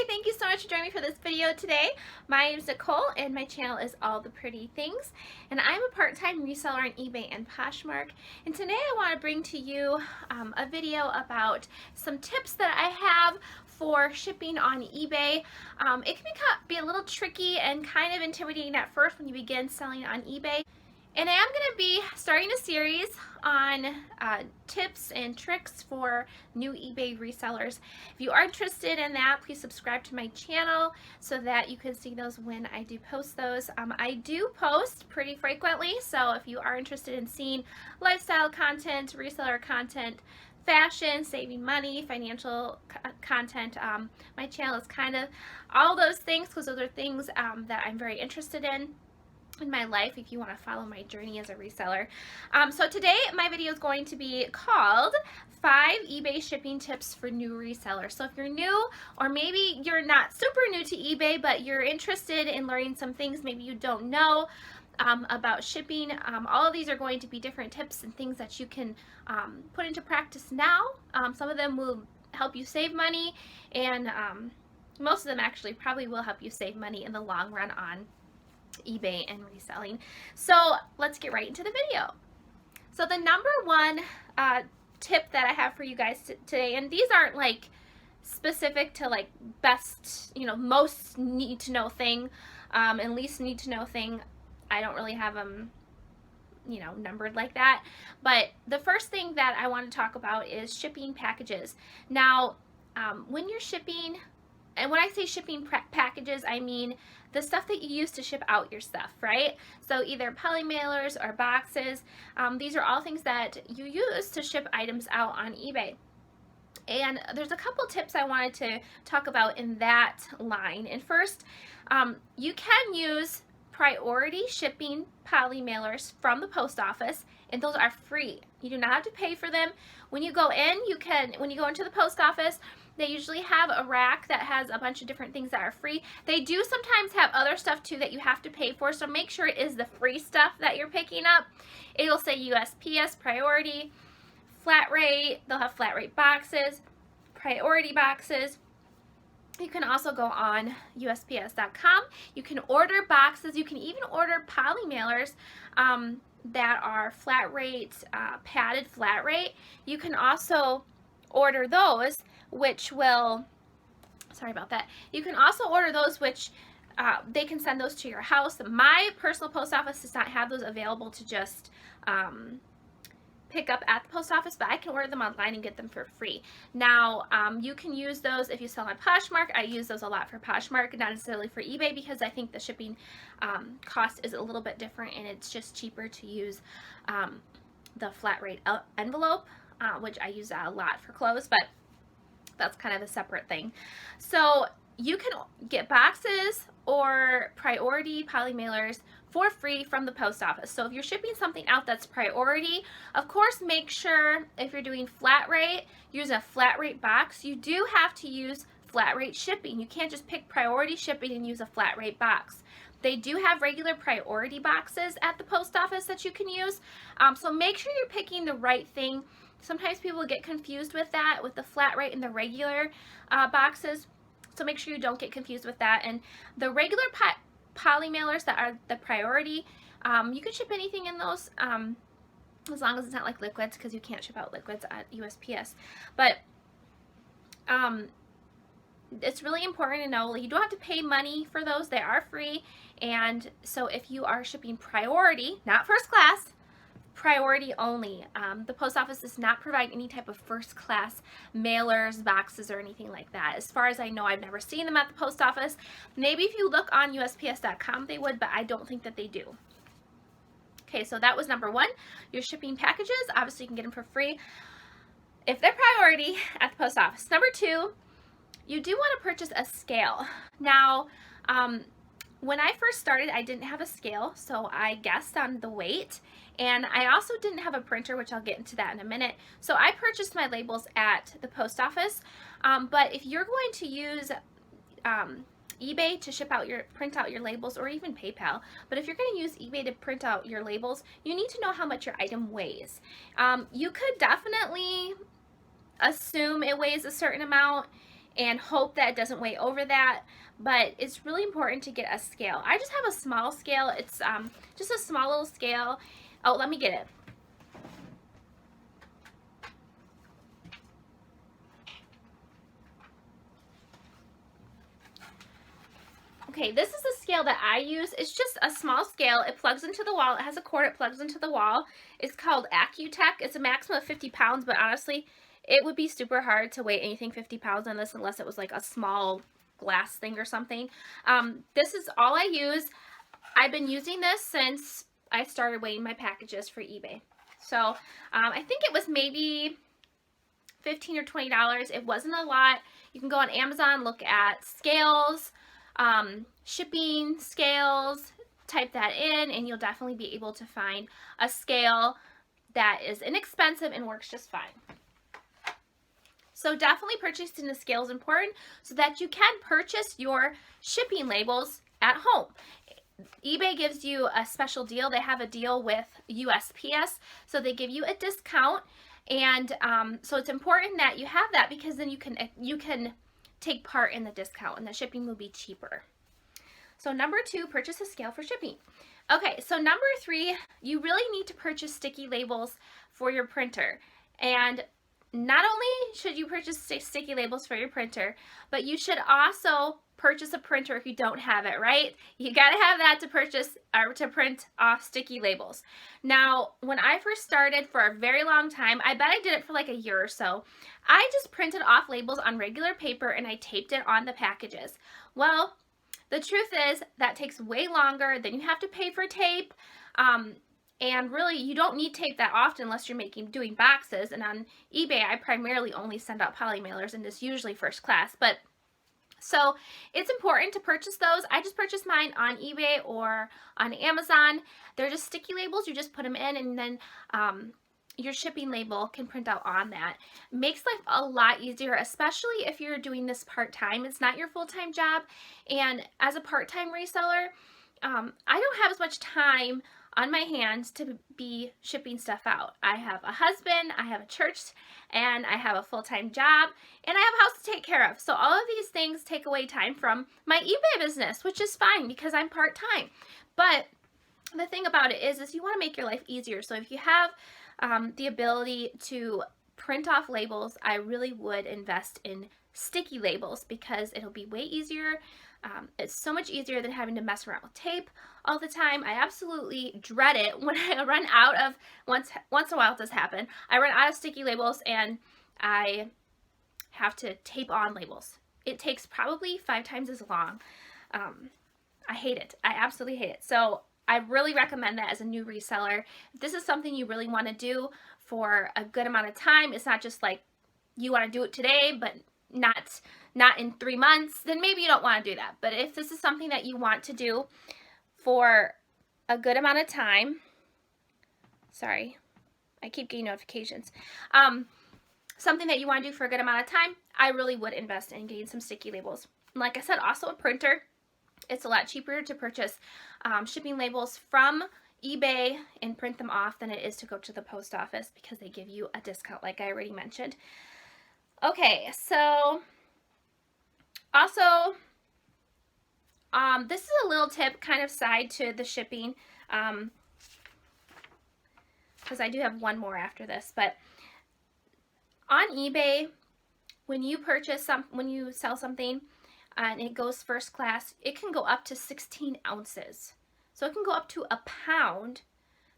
thank you so much for joining me for this video today. My name is Nicole and my channel is All the Pretty Things, and I'm a part-time reseller on eBay and Poshmark, and today I want to bring to you a video about some tips that I have for shipping on eBay. It can be a little tricky and kind of intimidating at first when you begin selling on eBay. And I am going to be starting a series on tips and tricks for new eBay resellers. If you are interested in that, please subscribe to my channel so that you can see those when I do post those. I do post pretty frequently, so if you are interested in seeing lifestyle content, reseller content, fashion, saving money, financial content, my channel is kind of all those things, because those are things that I'm very interested in my life if you want to follow my journey as a reseller. So today my video is going to be called 5 eBay shipping tips for new resellers. So if you're new, or maybe you're not super new to eBay but you're interested in learning some things maybe you don't know about shipping, all of these are going to be different tips and things that you can put into practice now. Some of them will help you save money, and most of them actually probably will help you save money in the long run on eBay and reselling. So let's get right into the video. So the number one tip that I have for you guys today, and these aren't like specific to like best, most need to know thing and least need to know thing. I don't really have them numbered like that. But the first thing that I want to talk about is shipping packages. Now when you're shipping, and when I say shipping packages, I mean the stuff that you use to ship out your stuff, right? So either poly mailers or boxes. These are all things that you use to ship items out on eBay. And there's a couple tips I wanted to talk about in that line. And first, you can use priority shipping poly mailers from the post office, and those are free. You do not have to pay for them. When you go in, when you go into the post office, they usually have a rack that has a bunch of different things that are free. They do sometimes have other stuff too that you have to pay for, so make sure it is the free stuff that you're picking up. It'll say USPS priority, flat rate. They'll have flat rate boxes, priority boxes. You can also go on USPS.com. You can order boxes. You can even order poly mailers that are flat rate, padded flat rate. You can also order those, which will, sorry about that. You can also order those which they can send those to your house. My personal post office does not have those available to just pick up at the post office, but I can order them online and get them for free. Now, you can use those if you sell on Poshmark. I use those a lot for Poshmark, not necessarily for eBay, because I think the shipping cost is a little bit different, and it's just cheaper to use the flat rate envelope, which I use a lot for clothes, but that's kind of a separate thing. So you can get boxes or priority poly mailers for free from the post office. So if you're shipping something out that's priority, of course, make sure if you're doing flat rate, use a flat rate box. You do have to use flat rate shipping. You can't just pick priority shipping and use a flat rate box. They do have regular priority boxes at the post office that you can use. So make sure you're picking the right thing. Sometimes people get confused with that, with the flat rate and the regular boxes. So make sure you don't get confused with that. And the regular poly mailers that are the priority, you can ship anything in those as long as it's not like liquids, because you can't ship out liquids at USPS. But it's really important to know you don't have to pay money for those. They are free. And so if you are shipping priority, not first class, priority only. The post office does not provide any type of first class mailers, boxes, or anything like that. As far as I know, I've never seen them at the post office. Maybe if you look on USPS.com they would, but I don't think that they do. Okay, so that was number one. Your shipping packages, obviously you can get them for free if they're priority at the post office. Number two, you do want to purchase a scale. Now, when I first started, I didn't have a scale, so I guessed on the weight, and I also didn't have a printer, which I'll get into that in a minute. So I purchased my labels at the post office, but if you're going to use eBay to print out your labels, or even PayPal, but if you're going to use eBay to print out your labels, you need to know how much your item weighs. You could definitely assume it weighs a certain amount and hope that it doesn't weigh over that. But it's really important to get a scale. I just have a small scale. It's just a small little scale. Oh, let me get it. Okay, this is the scale that I use. It's just a small scale. It plugs into the wall. It has a cord. It plugs into the wall. It's called Accutech. It's a maximum of 50 pounds, but honestly, it would be super hard to weigh anything 50 pounds on this unless it was like a small glass thing or something. This is all I use. I've been using this since I started weighing my packages for eBay. So I think it was maybe $15 or $20. It wasn't a lot. You can go on Amazon, look at scales, shipping scales, type that in, and you'll definitely be able to find a scale that is inexpensive and works just fine. So definitely purchasing a scale is important so that you can purchase your shipping labels at home. eBay gives you a special deal. They have a deal with USPS, so they give you a discount, and so it's important that you have that, because then you can take part in the discount and the shipping will be cheaper. So number 2, purchase a scale for shipping. Okay, so number 3, you really need to purchase sticky labels for your printer. And not only should you purchase sticky labels for your printer, but you should also purchase a printer if you don't have it, right? You gotta have that to purchase or to print off sticky labels. Now, when I first started, for a very long time, I bet I did it for like a year or so, I just printed off labels on regular paper and I taped it on the packages. Well, the truth is that takes way longer. Then you have to pay for tape. And really, you don't need tape that often unless you're doing boxes. And on eBay, I primarily only send out poly mailers, and it's usually first class. But so it's important to purchase those. I just purchased mine on eBay or on Amazon. They're just sticky labels. You just put them in, and then your shipping label can print out on that. Makes life a lot easier, especially if you're doing this part-time. It's not your full-time job. And as a part-time reseller, I don't have as much time on my hands to be shipping stuff out. I have a husband, I have a church, and I have a full-time job, and I have a house to take care of. So all of these things take away time from my eBay business, which is fine because I'm part-time. But the thing about it is you want to make your life easier. So if you have the ability to print off labels, I really would invest in sticky labels because it'll be way easier. It's so much easier than having to mess around with tape all the time. I absolutely dread it when I run out of, once in a while it does happen, I run out of sticky labels and I have to tape on labels. It takes probably 5 times as long. I hate it. I absolutely hate it. So I really recommend that as a new reseller. If this is something you really want to do for a good amount of time, it's not just like you want to do it today, but not in 3 months, then maybe you don't want to do that. But if this is something that you want to do for a good amount of time, sorry, I keep getting notifications, something that you want to do for a good amount of time, I really would invest in getting some sticky labels. And like I said, also a printer. It's a lot cheaper to purchase shipping labels from eBay and print them off than it is to go to the post office because they give you a discount like I already mentioned. Okay, so also, this is a little tip kind of side to the shipping, because I do have one more after this, but on eBay, when you sell something and it goes first class, it can go up to 16 ounces. So it can go up to a pound,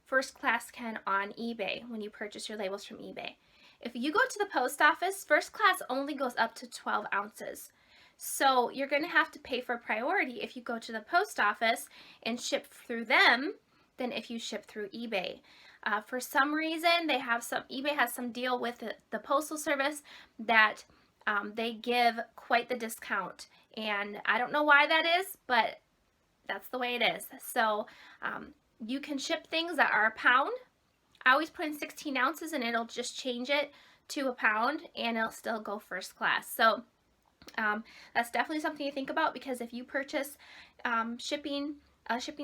first class can on eBay when you purchase your labels from eBay. If you go to the post office, first class only goes up to 12 ounces. So you're going to have to pay for priority if you go to the post office and ship through them than if you ship through eBay. For some reason, eBay has some deal with the postal service that they give quite the discount. And I don't know why that is, but that's the way it is. So you can ship things that are a pound. I always put in 16 ounces and it'll just change it to a pound and it'll still go first class. So that's definitely something to think about, because if you purchase a shipping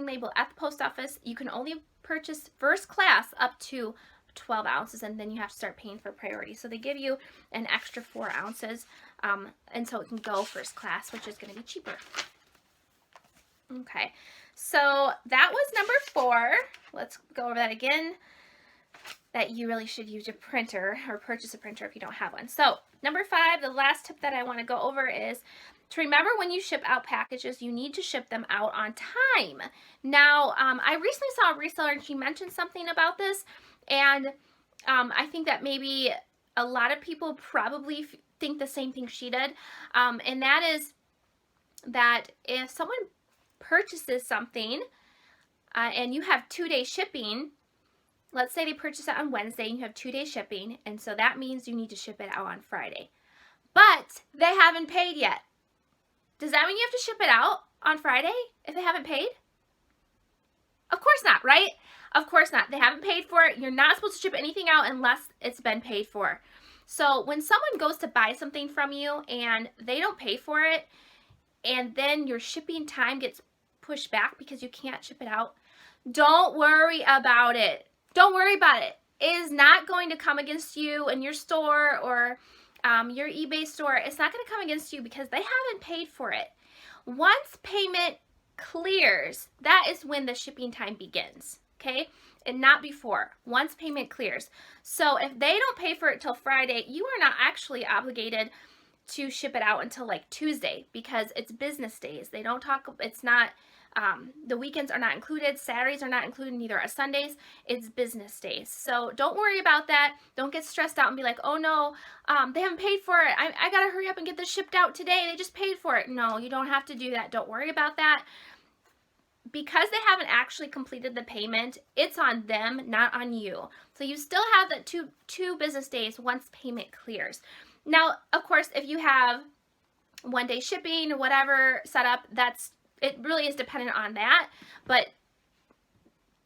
label at the post office, you can only purchase first class up to 12 ounces and then you have to start paying for priority. So they give you an extra 4 ounces and so it can go first class, which is going to be cheaper. Okay, so that was number 4. Let's go over that again, that you really should use a printer or purchase a printer if you don't have one. So number 5, the last tip that I want to go over is to remember when you ship out packages, you need to ship them out on time. Now, I recently saw a reseller and she mentioned something about this, and I think that maybe a lot of people probably think the same thing she did, and that is that if someone purchases something and you have 2-day shipping, let's say they purchase it on Wednesday and you have 2-day shipping, and so that means you need to ship it out on Friday. But they haven't paid yet. Does that mean you have to ship it out on Friday if they haven't paid? Of course not, right? Of course not. They haven't paid for it. You're not supposed to ship anything out unless it's been paid for. So when someone goes to buy something from you and they don't pay for it, and then your shipping time gets pushed back because you can't ship it out, don't worry about it. Don't worry about it. It is not going to come against you in your store or your eBay store. It's not going to come against you because they haven't paid for it. Once payment clears, that is when the shipping time begins, okay? And not before. Once payment clears. So if they don't pay for it till Friday, you are not actually obligated to ship it out until like Tuesday because it's business days. They don't talk, it's not, the weekends are not included, Saturdays are not included, neither are Sundays. It's business days. So don't worry about that. Don't get stressed out and be like, oh no, they haven't paid for it. I gotta hurry up and get this shipped out today. They just paid for it. No, you don't have to do that. Don't worry about that. Because they haven't actually completed the payment, it's on them, not on you. So you still have that two business days once payment clears. Now, of course, if you have 1-day shipping or whatever set up, it really is dependent on that. But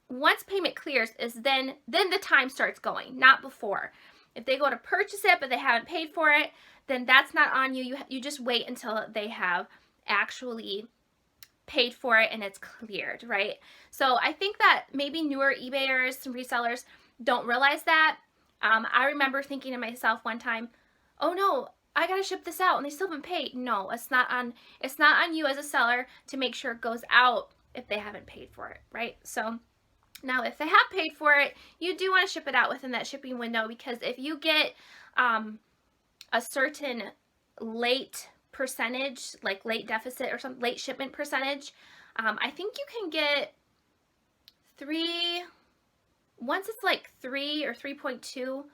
once payment clears is then the time starts going, not before. If they go to purchase it but they haven't paid for it, then that's not on you. You just wait until they have actually paid for it and it's cleared, right? So I think that maybe newer eBayers, some resellers don't realize that. I remember thinking to myself one time, oh no, I gotta ship this out and they still haven't paid. No, it's not on you as a seller to make sure it goes out if they haven't paid for it, right? So now if they have paid for it, you do want to ship it out within that shipping window, because if you get a certain late percentage, like late deficit or some late shipment percentage, I think you can get once it's like 3 or 3.2,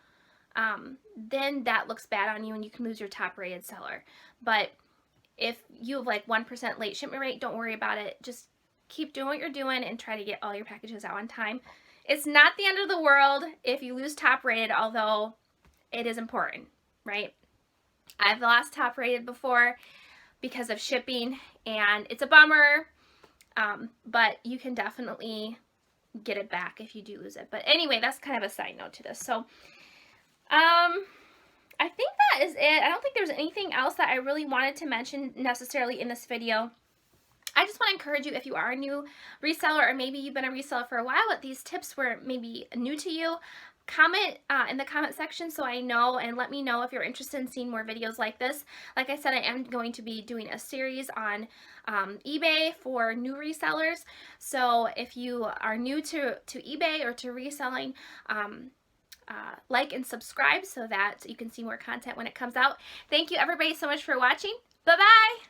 then that looks bad on you and you can lose your top rated seller. But if you have like 1% late shipment rate, don't worry about it. Just keep doing what you're doing and try to get all your packages out on time. It's not the end of the world if you lose top rated, although it is important, right? I've lost top rated before because of shipping and it's a bummer, but you can definitely get it back if you do lose it. But anyway, that's kind of a side note to this. So I think that is it. I don't think there's anything else that I really wanted to mention necessarily in this video. I just want to encourage you, if you are a new reseller or maybe you've been a reseller for a while, but these tips were maybe new to you, comment in the comment section so I know, and let me know if you're interested in seeing more videos like this. Like I said, I am going to be doing a series on eBay for new resellers. So if you are new to eBay or to reselling, like and subscribe so that you can see more content when it comes out. Thank you everybody so much for watching. Bye-bye!